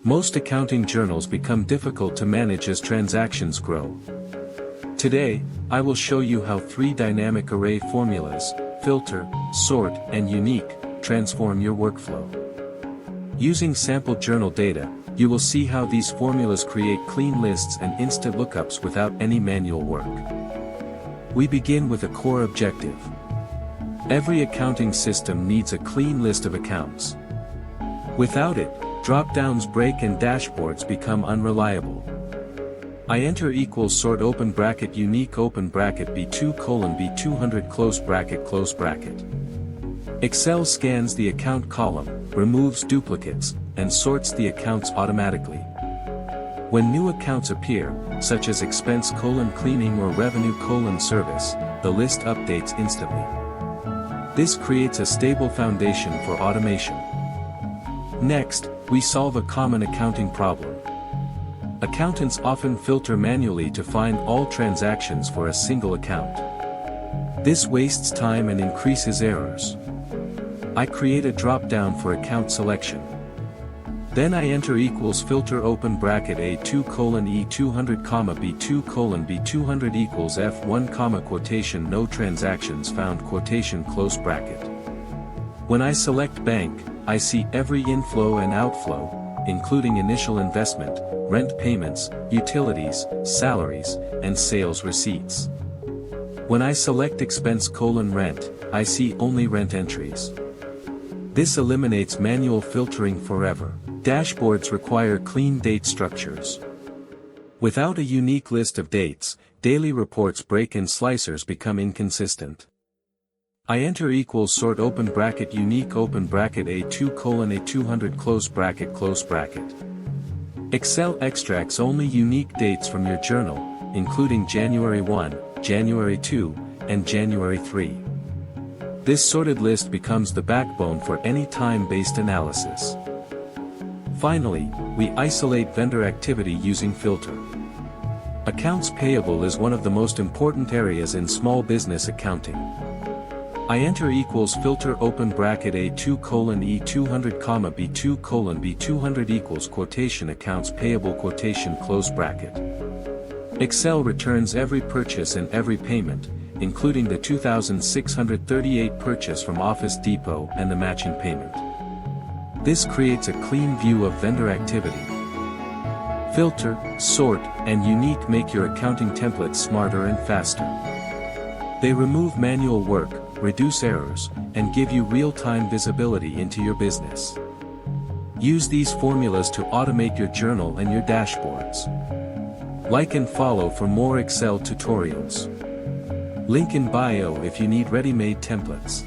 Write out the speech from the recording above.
Most accounting journals become difficult to manage as transactions grow. Today, I will show you how 3 dynamic array formulas, filter, sort, and unique, transform your workflow. Using sample journal data, you will see how these formulas create clean lists and instant lookups without any manual work. We begin with a core objective. Every accounting system needs a clean list of accounts. Without it, dropdowns break and dashboards become unreliable. I enter equals sort open bracket unique open bracket b2 colon b200 close bracket. Excel scans the account column, removes duplicates, and sorts the accounts automatically. When new accounts appear, such as expense colon cleaning or revenue colon service, the list updates instantly. This creates a stable foundation for automation. Next, we solve a common accounting problem. Accountants often filter manually to find all transactions for a single account. This wastes time and increases errors. I create a drop-down for account selection. Then I enter equals filter open bracket A2 colon E200 comma B2 colon B200 equals F1 comma quotation no transactions found quotation close bracket. When I select bank, I see every inflow and outflow, including initial investment, rent payments, utilities, salaries, and sales receipts. When I select expense colon rent, I see only rent entries. This eliminates manual filtering forever. Dashboards require clean date structures. Without a unique list of dates, daily reports break and slicers become inconsistent. I enter equals sort open bracket unique open bracket A2 colon A200 close bracket. Excel extracts only unique dates from your journal, including January 1, January 2, and January 3. This sorted list becomes the backbone for any time-based analysis. Finally, we isolate vendor activity using filter. Accounts payable is one of the most important areas in small business accounting. I enter equals filter open bracket A2 colon E200 comma B2 colon B200 equals quotation accounts payable quotation close bracket. Excel returns every purchase and every payment, including the 2,638 purchase from Office Depot and the matching payment. This creates a clean view of vendor activity. Filter, sort, and unique make your accounting templates smarter and faster. They remove manual work, reduce errors, and give you real-time visibility into your business. Use these formulas to automate your journal and your dashboards. Like and follow for more Excel tutorials. Link in bio if you need ready-made templates.